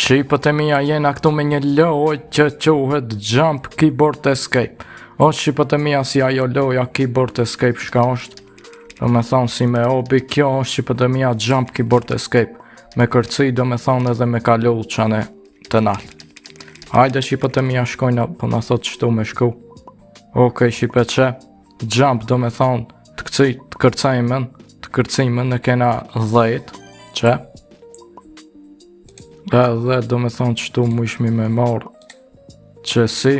Shqipët e mija jena këtu me një lojë që quhet Jump Keyboard Escape. O shqipët e mija si ajo loja Keyboard Escape shka është. Do me thonë si me obi kjo është shqipët e mija Jump Keyboard Escape. Me kërci do me thonë edhe me kalu qane të nalë. Hajde shqipët e mija shkojna, po në thot qëtu me shku. Okej shqipët që Jump do me thonë të kërcimen e kena 10 që dhe do me thonë qëtu mu ishmi me marë që si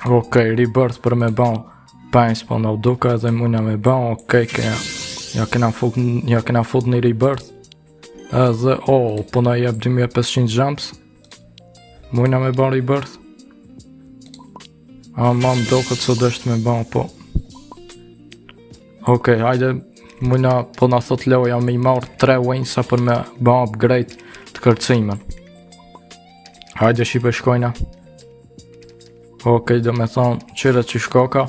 okej, rebirth për me ban pens po në duka edhe mujna me ban okej, ja kena fut një rebirth edhe po na jep 2500 jumps mujna me ban rebirth ma më do këtë së dështë me ban po okej, hajde mujna po na thot loja me i marrë 3 winsa për me ban upgrade të kërcimen. Hajde shqipe shkojna. Okej, do me thonë qire që shkoka.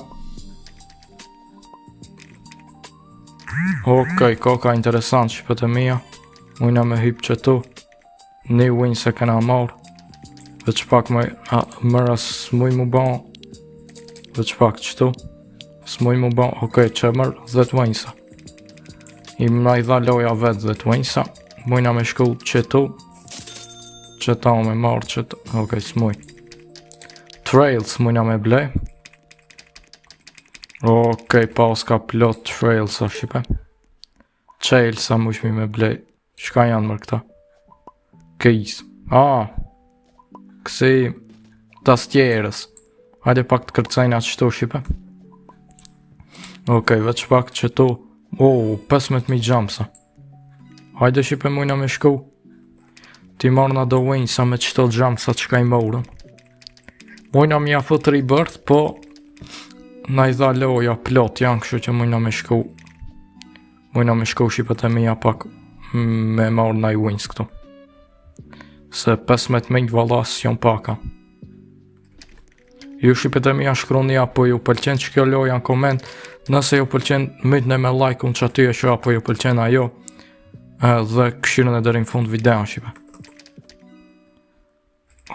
Okej, koka interesant shqipet e mija. Mujna me hip që tu. Një win se kena marrë. Veç pak mëra s'muj mu ban. Veç pak qëtu. S'muj mu ban. Okej, që mërë 10 winsa. I më i dha loja vetë 10 winsa. Mujna me shku qëtu. Qëta me marrë qëtu. Okej, s'muj. Trails mujna me blej. Okej, pas ka plot trails a shqipe. Trails a mushmi me blej. Shka janë mërë këta? Keys. Kësi tastjerës. Hajde pak të kërcajna qëtu shqipe. Okej, veç pak qëtu. 15.000 jumpsa. Hajde shqipe mujna me shku. Ti marrë do winsa me qëto jumpsa që ka i morën. Mujna mi a fut rebirth, po na i dha loja plot janë kështu që mujna me shku. Mujna me shku shqipet e mija pak me marrë na i wins këtu. Se 15.000 valas janë paka. Ju shqipet e mija shkroni apo ju pëlqen që kjo loja në koment. Nëse ju pëlqen mytne me like-un që aty e që apo ju pëlqen ajo. Dhe këshirën e dërin fund video shqipe.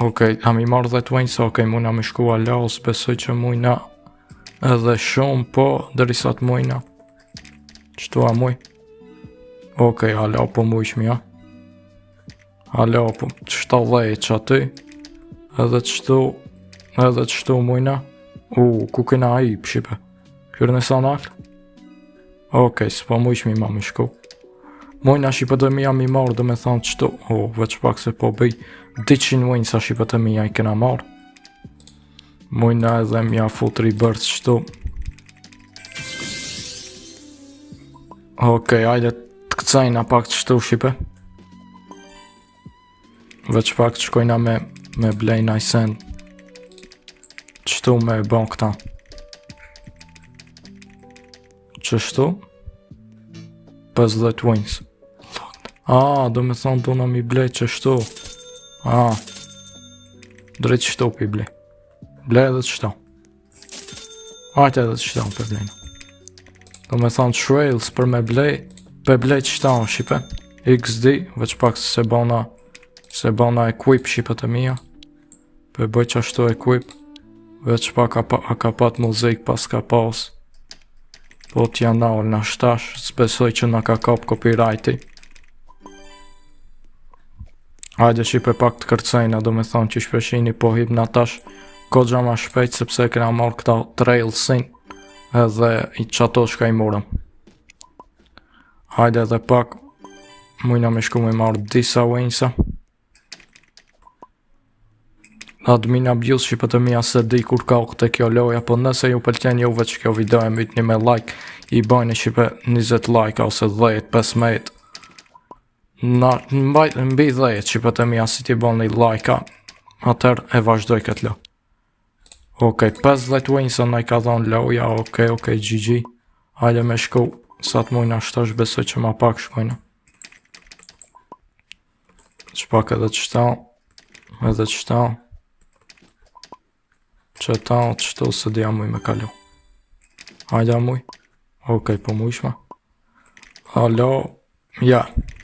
Okej, am i marrë 10 winsa, okej, mujna me shku alaus, besoj që mujna edhe shumë, po, dërisat mujna. Qëtu a muj? Okej, alau po mujshmi, ja. Alau po, 70 që aty. Edhe qëtu mujna. Ku kena i pëshipe. Kërën e sa nalë? Okej, s'po mujshmi ma me shku. Mujna shqipët e mija mi marrë dhe me thonë qëtu. Veç pak se po bëj 200 winsa shqipët e mija i kena marrë. Mujna edhe mja fut rebirth qëtu. Okej, ajde të këcajna pak qëtu shqipe. Veç pak të shkojna me blejna i sen. Qëtu me bon këta. Qështu? 50 wins. Do me thonë do na mi blej qështu. Drejt qështu pi blej. Blej edhe qështu. Ajte edhe qështu për blejnë. Do me thonë trails për me blej. Për blej qështu shqipe. XD, veç pak se bana equip shqipet e mija. Për bëj qështu equip. Veç pak a ka pat muzik pas ka pas. Po t'ja naur në shtash, s'besoj që na ka kap copyrighti. Hajde shqipe pak të kërcejna, do me thonë që shpeshini po hip në tash kogja ma shpejt, sepse kena marrë këta trailsin edhe i qato shka i morëm. Hajde edhe pak, mujna me shku me marrë disa winsa. Admin abuse shqipët e mija se di kur ka këtë kjo loja, po nëse ju pëlqen juve që kjo video e mytni me like, i bajnë shqipe 20 like ose 10, 15. Mbi 10 shqipët e mija si ti bajnë një like, atër e vazhdoj këtë lo. Okej, 50 winsa na i ka dhonë loja, okej, GG. Hajde me shku, sa të mujna shtash besoj që ma pak shkojna. Që pak edhe qëta. Qëta, qëtu se dhja muj me kalu. Hajde a muj. Okej, po mujshma. Alo. Ja,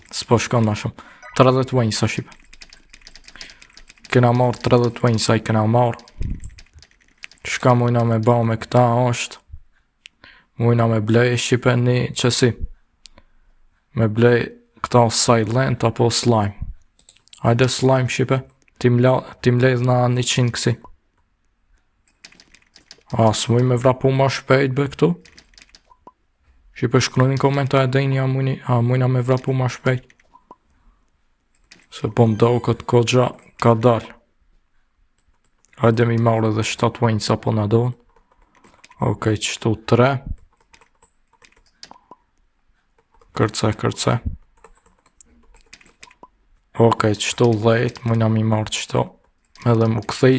s'po shkon ma shumë. 30 winsa shqipe. kena marrë 30 wingsa i kena marrë. Shka mujna me ba me këta është mujna me blej shqipe një qësi. Me blej këta silent apo slime. Hajde slime shqipe. Tim lejt na 100 kësi. S'muj me vrapu ma shpejt be këtu. Shqipe shkru një komenta e dejni mujna me vrapu ma shpejt. Se po mdo këtë kogja ka dal. Hajde mi marrë edhe 7 wingsa po na doon. Okej, qëtu 3. Kërce. Okej, qëtu 10, mujna mi marrë qëtu. Edhe mu këthi.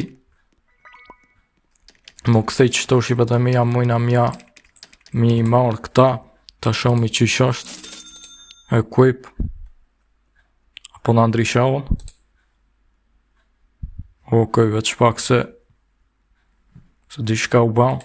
Mu këthi qëtu shqipet e mija, mujna mi marrë këta. Ta shomi qysh është. Equip. Apo na ndryshavon. Okej, veç pak se di shka u ban.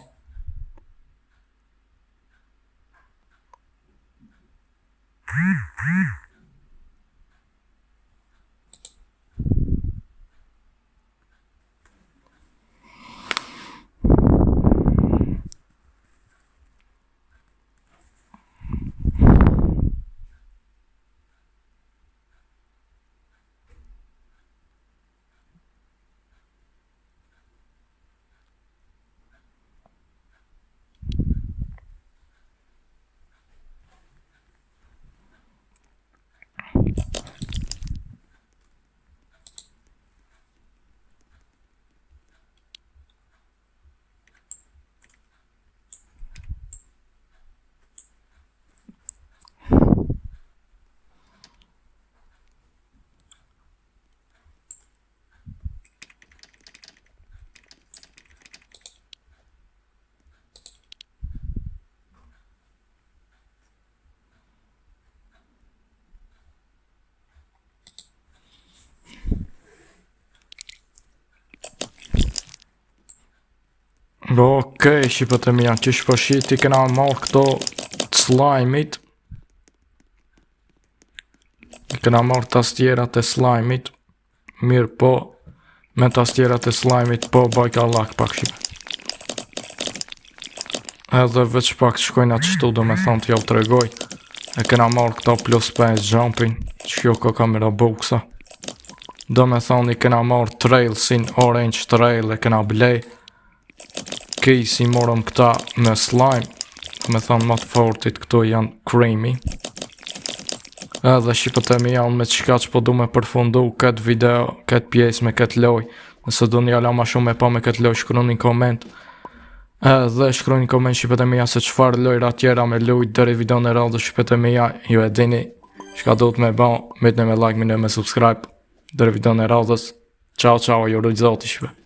Okej, shqipët e mija, qysh po shiti kena marrë këto slime-it. Kena marrë tastjerat e slime-it. Mirë po, me tastjerat e slime-it po bajka lak pak shqipe. Edhe veç pak shkojna qëtu do me thonë t'jau të regoj. E kena marrë këto plus 5 jumping, që ka kamera boxa. Do me thonë i kena marrë trailsin, orange trail e kena blej. Case i morëm këta me slime. Me thonë më të fortit këto janë creamy. Edhe shqipët e mi janë me qka që po du me përfundu këtë video, këtë pjesë me këtë loj. Nëse do një ala ma shumë e pa me këtë loj, shkru një koment. Edhe shkru një koment shqipët e mija se qfar lojra tjera me lujt deri video në radhë shqipët e mija. Ju e dini, shka do të me ba, mitne me like, mitne me subscribe. Deri video në radhës. Ciao, ju rujtë zoti shqipët.